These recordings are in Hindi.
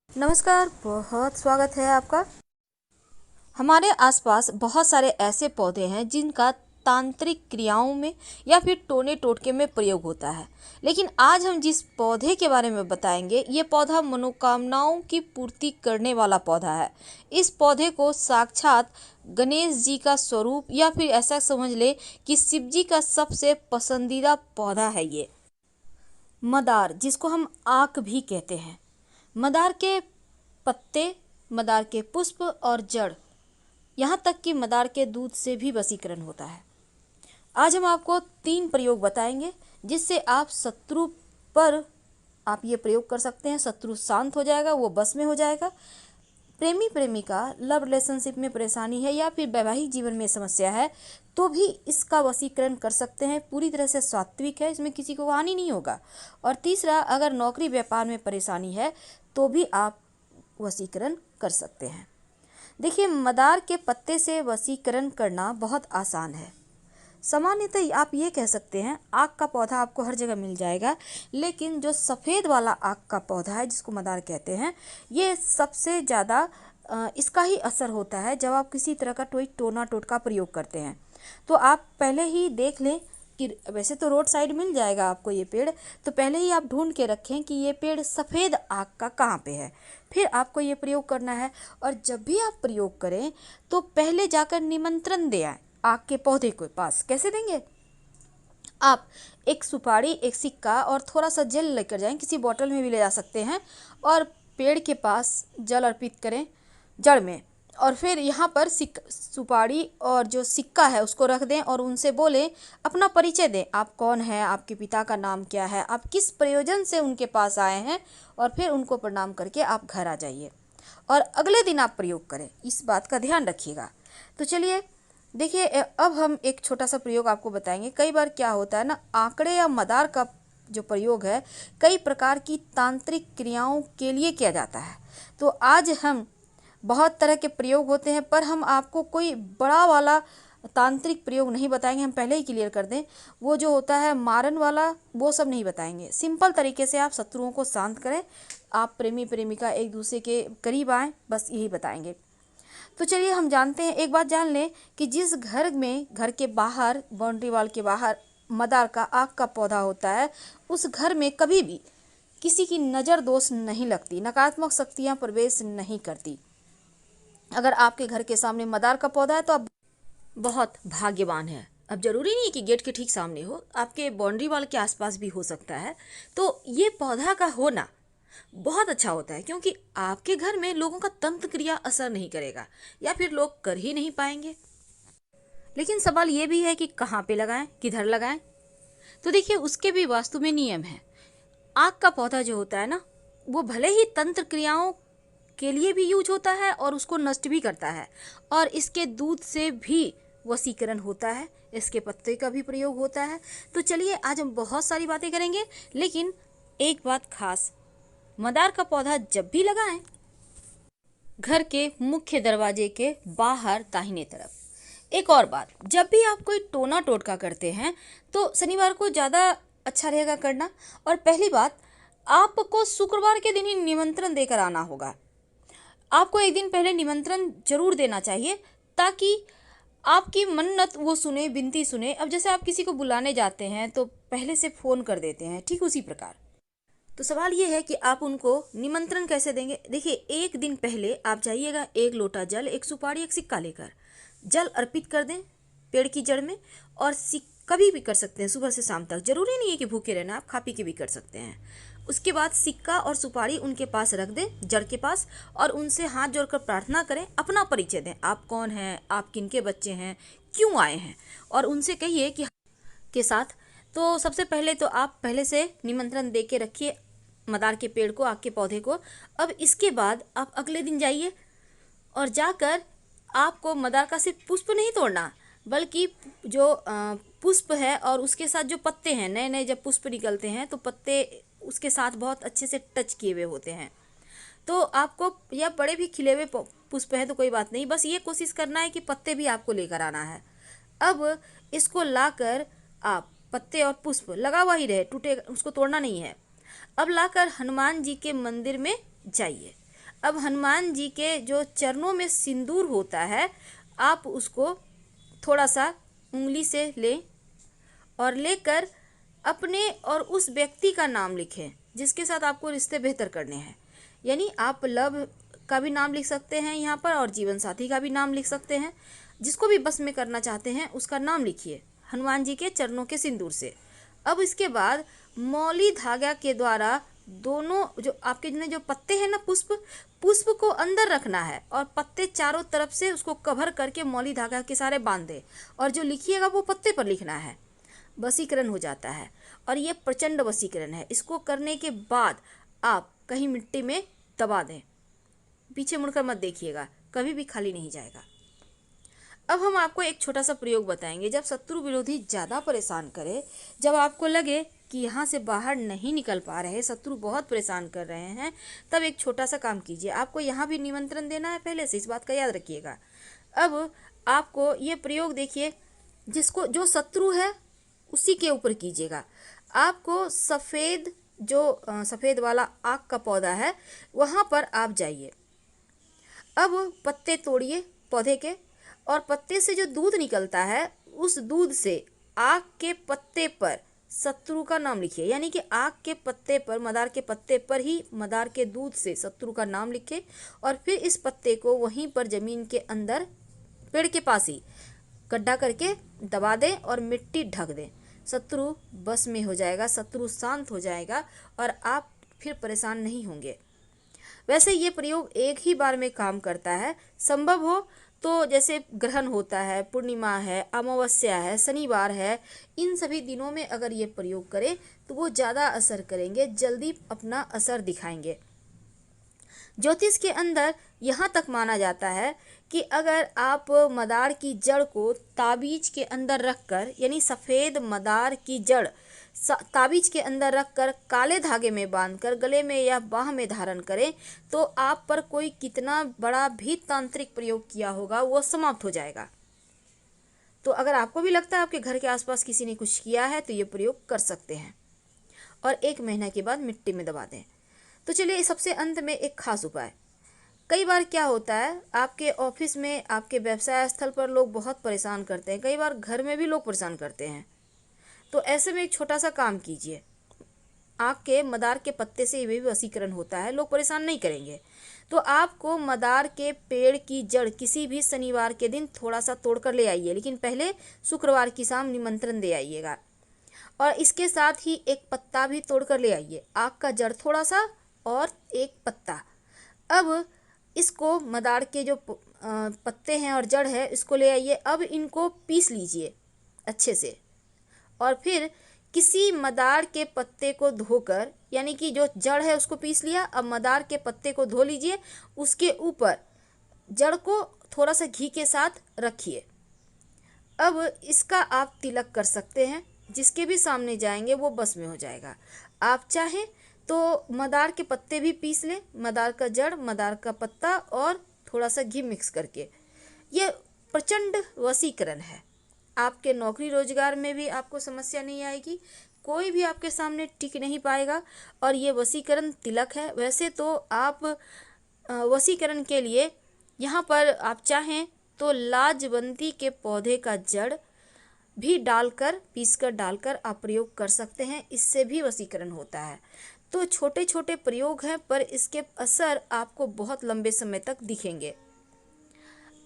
नमस्कार, बहुत स्वागत है आपका। हमारे आसपास बहुत सारे ऐसे पौधे हैं जिनका तांत्रिक क्रियाओं में या फिर टोने टोटके में प्रयोग होता है। लेकिन आज हम जिस पौधे के बारे में बताएंगे, ये पौधा मनोकामनाओं की पूर्ति करने वाला पौधा है। इस पौधे को साक्षात गणेश जी का स्वरूप या फिर ऐसा समझ ले कि शिव जी का सबसे पसंदीदा पौधा है ये मदार, जिसको हम आक भी कहते हैं। मदार के पत्ते, मदार के पुष्प और जड़, यहाँ तक कि मदार के दूध से भी वशीकरण होता है। आज हम आपको 3 प्रयोग बताएंगे जिससे आप शत्रु पर आप ये प्रयोग कर सकते हैं। शत्रु शांत हो जाएगा, वो बस में हो जाएगा। प्रेमी प्रेमिका लव रिलेशनशिप में परेशानी है या फिर वैवाहिक जीवन में समस्या है तो भी इसका वशीकरण कर सकते हैं। पूरी तरह से सात्विक है, इसमें किसी को हानि नहीं होगा। और तीसरा, अगर नौकरी व्यापार में परेशानी है तो भी आप वशीकरण कर सकते हैं। देखिए, मदार के पत्ते से वशीकरण करना बहुत आसान है। सामान्यतः आप ये कह सकते हैं आक का पौधा आपको हर जगह मिल जाएगा, लेकिन जो सफ़ेद वाला आक का पौधा है जिसको मदार कहते हैं, ये सबसे ज़्यादा इसका ही असर होता है जब आप किसी तरह का कोई टोना टोटका प्रयोग करते हैं। तो आप पहले ही देख लें कि वैसे तो रोड साइड मिल जाएगा आपको ये पेड़, तो पहले ही आप ढूंढ के रखें कि ये पेड़ सफ़ेद आक का कहाँ पे है। फिर आपको ये प्रयोग करना है। और जब भी आप प्रयोग करें तो पहले जाकर निमंत्रण दे आए आक के पौधे के पास। कैसे देंगे? आप एक सुपारी, एक सिक्का और थोड़ा सा जल लेकर जाएं, किसी बोतल में भी ले जा सकते हैं, और पेड़ के पास जल अर्पित करें जड़ में। और फिर यहाँ पर सुपारी और जो सिक्का है उसको रख दें और उनसे बोलें, अपना परिचय दें, आप कौन हैं, आपके पिता का नाम क्या है, आप किस प्रयोजन से उनके पास आए हैं, और फिर उनको प्रणाम करके आप घर आ जाइए। और अगले दिन आप प्रयोग करें, इस बात का ध्यान रखिएगा। तो चलिए देखिए, अब हम एक छोटा सा प्रयोग आपको बताएंगे। कई बार क्या होता है ना, आंकड़े या मदार का जो प्रयोग है कई प्रकार की तांत्रिक क्रियाओं के लिए किया जाता है। तो आज हम बहुत तरह के प्रयोग होते हैं, पर हम आपको कोई बड़ा वाला तांत्रिक प्रयोग नहीं बताएंगे। हम पहले ही क्लियर कर दें, वो जो होता है मारन वाला, वो सब नहीं बताएंगे। सिंपल तरीके से आप शत्रुओं को शांत करें, आप प्रेमी प्रेमिका एक दूसरे के करीब आएँ, बस यही बताएंगे। तो चलिए हम जानते हैं, एक बात जान लें कि जिस घर में, घर के बाहर, बाउंड्री वॉल के बाहर मदार का आक का पौधा होता है, उस घर में कभी भी किसी की नज़र दोष नहीं लगती, नकारात्मक शक्तियाँ प्रवेश नहीं करती। अगर आपके घर के सामने मदार का पौधा है तो आप बहुत भाग्यवान हैं। अब जरूरी नहीं है कि गेट के ठीक सामने हो, आपके बाउंड्री वॉल के आसपास भी हो सकता है। तो ये पौधा का होना बहुत अच्छा होता है, क्योंकि आपके घर में लोगों का तंत्र क्रिया असर नहीं करेगा या फिर लोग कर ही नहीं पाएंगे। लेकिन सवाल ये भी है कि कहाँ पे लगाएं, किधर लगाएं। तो देखिए, उसके भी वास्तु में नियम है। आक का पौधा जो होता है ना, वो भले ही तंत्र क्रियाओं के लिए भी यूज होता है और उसको नष्ट भी करता है, और इसके दूध से भी वशीकरण होता है, इसके पत्ते का भी प्रयोग होता है। तो चलिए आज हम बहुत सारी बातें करेंगे, लेकिन एक बात खास, मदार का पौधा जब भी लगाएं, घर के मुख्य दरवाजे के बाहर दाहिने तरफ। एक और बात, जब भी आप कोई टोना टोटका करते हैं तो शनिवार को ज़्यादा अच्छा रहेगा करना। और पहली बात, आपको शुक्रवार के दिन ही निमंत्रण देकर आना होगा। आपको एक दिन पहले निमंत्रण जरूर देना चाहिए, ताकि आपकी मन्नत वो सुने, विनती सुने। अब जैसे आप किसी को बुलाने जाते हैं तो पहले से फ़ोन कर देते हैं, ठीक उसी प्रकार। तो सवाल ये है कि आप उनको निमंत्रण कैसे देंगे। देखिए, एक दिन पहले आप जाइएगा, एक लोटा जल, एक सुपारी, एक सिक्का लेकर जल अर्पित कर दें पेड़ की जड़ में। और कभी भी कर सकते हैं, सुबह से शाम तक, जरूरी नहीं है कि भूखे रहना, आप खा पी के भी कर सकते हैं। उसके बाद सिक्का और सुपारी उनके पास रख दें, जड़ के पास, और उनसे हाथ जोड़कर प्रार्थना करें, अपना परिचय दें, आप कौन हैं, आप किनके बच्चे हैं, क्यों आए हैं, और उनसे कहिए कि के साथ। तो सबसे पहले तो आप पहले से निमंत्रण दे के रखिए मदार के पेड़ को, आग के पौधे को। अब इसके बाद आप अगले दिन जाइए और जाकर आपको मदार का सिर्फ पुष्प नहीं तोड़ना, बल्कि जो पुष्प है और उसके साथ जो पत्ते हैं, नए नए जब पुष्प निकलते हैं तो पत्ते उसके साथ बहुत अच्छे से टच किए हुए होते हैं। तो आपको, या बड़े भी खिले हुए पुष्प है तो कोई बात नहीं, बस ये कोशिश करना है कि पत्ते भी आपको लेकर आना है। अब इसको लाकर आप, पत्ते और पुष्प लगा हुआ ही रहे, टूटे, उसको तोड़ना नहीं है। अब लाकर हनुमान जी के मंदिर में जाइए। अब हनुमान जी के जो चरणों में सिंदूर होता है, आप उसको थोड़ा सा उंगली से लें और लेकर अपने और उस व्यक्ति का नाम लिखें जिसके साथ आपको रिश्ते बेहतर करने हैं। यानी आप लव का भी नाम लिख सकते हैं यहाँ पर और जीवन साथी का भी नाम लिख सकते हैं। जिसको भी बस में करना चाहते हैं उसका नाम लिखिए हनुमान जी के चरणों के सिंदूर से। अब इसके बाद मौली धागा के द्वारा दोनों जो आपके जो पत्ते हैं ना, पुष्प को अंदर रखना है और पत्ते चारों तरफ से उसको कवर करके मौली धागा के सारे बांध दे और जो लिखिएगा वो पत्ते पर लिखना है। वशीकरण हो जाता है और ये प्रचंड वशीकरण है। इसको करने के बाद आप कहीं मिट्टी में दबा दें, पीछे मुड़कर मत देखिएगा, कभी भी खाली नहीं जाएगा। अब हम आपको एक छोटा सा प्रयोग बताएंगे। जब शत्रु विरोधी ज़्यादा परेशान करे, जब आपको लगे कि यहाँ से बाहर नहीं निकल पा रहे, शत्रु बहुत परेशान कर रहे हैं, तब एक छोटा सा काम कीजिए। आपको यहाँ भी निमंत्रण देना है पहले से, इस बात का याद रखिएगा। अब आपको ये प्रयोग देखिए, जिसको जो शत्रु है उसी के ऊपर कीजिएगा। आपको सफ़ेद सफ़ेद वाला आक का पौधा है वहाँ पर आप जाइए। अब पत्ते तोड़िए पौधे के और पत्ते से जो दूध निकलता है उस दूध से आक के पत्ते पर शत्रु का नाम लिखिए। यानी कि आक के पत्ते पर, मदार के पत्ते पर ही मदार के दूध से शत्रु का नाम लिखे और फिर इस पत्ते को वहीं पर ज़मीन के अंदर पेड़ के पास ही गड्ढा करके दबा दें और मिट्टी ढक दें। शत्रु बस में हो जाएगा, शत्रु शांत हो जाएगा और आप फिर परेशान नहीं होंगे। वैसे ये प्रयोग एक ही बार में काम करता है। संभव हो तो जैसे ग्रहण होता है, पूर्णिमा है, अमावस्या है, शनिवार है, इन सभी दिनों में अगर ये प्रयोग करें तो वो ज़्यादा असर करेंगे, जल्दी अपना असर दिखाएंगे। ज्योतिष के अंदर यहाँ तक माना जाता है कि अगर आप मदार की जड़ को ताबीज के अंदर रखकर, यानी सफ़ेद मदार की जड़ ताबीज के अंदर रखकर काले धागे में बांधकर गले में या बाह में धारण करें तो आप पर कोई कितना बड़ा भी तांत्रिक प्रयोग किया होगा वो समाप्त हो जाएगा। तो अगर आपको भी लगता है आपके घर के आसपास किसी ने कुछ किया है तो ये प्रयोग कर सकते हैं और 1 महीना के बाद मिट्टी में दबा दें। तो चलिए सबसे अंत में एक खास उपाय। कई बार क्या होता है, आपके ऑफिस में, आपके व्यवसाय स्थल पर लोग बहुत परेशान करते हैं, कई बार घर में भी लोग परेशान करते हैं। तो ऐसे में एक छोटा सा काम कीजिए। आक के मदार के पत्ते से ये भी वशीकरण होता है, लोग परेशान नहीं करेंगे। तो आपको मदार के पेड़ की जड़ किसी भी शनिवार के दिन थोड़ा सा तोड़ कर ले आइए, लेकिन पहले शुक्रवार की शाम निमंत्रण दे आइएगा। और इसके साथ ही एक पत्ता भी तोड़ कर ले आइए, आक का जड़ थोड़ा सा और एक पत्ता। अब इसको मदार के जो पत्ते हैं और जड़ है इसको ले आइए। अब इनको पीस लीजिए अच्छे से और फिर किसी मदार के पत्ते को धोकर, यानी कि जो जड़ है उसको पीस लिया, अब मदार के पत्ते को धो लीजिए, उसके ऊपर जड़ को थोड़ा सा घी के साथ रखिए। अब इसका आप तिलक कर सकते हैं, जिसके भी सामने जाएंगे वो बस में हो जाएगा। आप चाहें तो मदार के पत्ते भी पीस लें, मदार का जड़, मदार का पत्ता और थोड़ा सा घी मिक्स करके। ये प्रचंड वशीकरण है। आपके नौकरी रोजगार में भी आपको समस्या नहीं आएगी, कोई भी आपके सामने टिक नहीं पाएगा और ये वशीकरण तिलक है। वैसे तो आप वशीकरण के लिए यहाँ पर आप चाहें तो लाजवंती के पौधे का जड़ भी डालकर, पीसकर डालकर आप प्रयोग कर सकते हैं, इससे भी वशीकरण होता है। तो छोटे छोटे प्रयोग हैं पर इसके असर आपको बहुत लंबे समय तक दिखेंगे।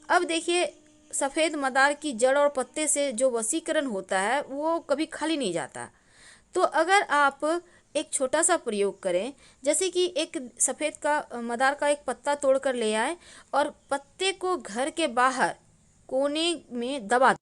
अब देखिए, सफ़ेद मदार की जड़ और पत्ते से जो वशीकरण होता है वो कभी खाली नहीं जाता। तो अगर आप एक छोटा सा प्रयोग करें, जैसे कि एक सफ़ेद का मदार का एक पत्ता तोड़ कर ले आए और पत्ते को घर के बाहर कोने में दबा,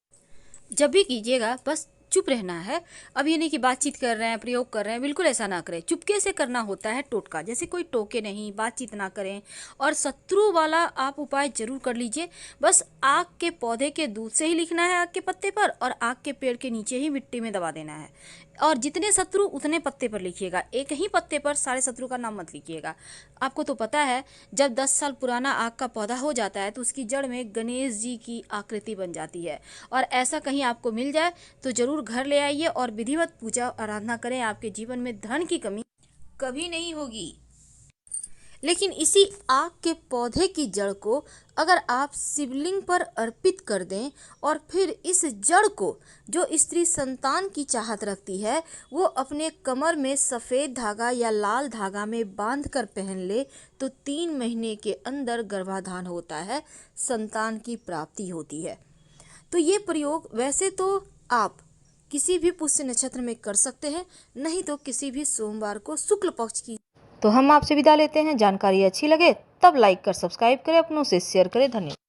जब भी कीजिएगा बस चुप रहना है। अब ये नहीं कि बातचीत कर रहे हैं, प्रयोग कर रहे हैं, बिल्कुल ऐसा ना करें। चुपके से करना होता है टोटका, जैसे कोई टोके नहीं, बातचीत ना करें। और शत्रु वाला आप उपाय जरूर कर लीजिए। बस आक के पौधे के दूध से ही लिखना है आक के पत्ते पर और आक के पेड़ के नीचे ही मिट्टी में दबा देना है। और जितने शत्रु उतने पत्ते पर लिखिएगा, एक ही पत्ते पर सारे शत्रु का नाम मत लिखिएगा। आपको तो पता है जब 10 साल पुराना आक का पौधा हो जाता है तो उसकी जड़ में गणेश जी की आकृति बन जाती है। और ऐसा कहीं आपको मिल जाए तो जरूर घर ले आइए और विधिवत पूजा आराधना करें। आपके जीवन में धन की कमी कभी नहीं होगी। लेकिन इसी आग के पौधे की जड़ को अगर आप शिवलिंग पर अर्पित कर दें और फिर इस जड़ को जो स्त्री संतान की चाहत रखती है वो अपने कमर में सफ़ेद धागा या लाल धागा में बांध कर पहन ले तो 3 महीने के अंदर गर्भाधान होता है, संतान की प्राप्ति होती है। तो ये प्रयोग वैसे तो आप किसी भी पुष्य नक्षत्र में कर सकते हैं, नहीं तो किसी भी सोमवार को शुक्ल पक्ष की। तो हम आपसे विदा लेते हैं। जानकारी अच्छी लगे तब लाइक कर सब्सक्राइब करें, अपनों से शेयर करें। धन्यवाद।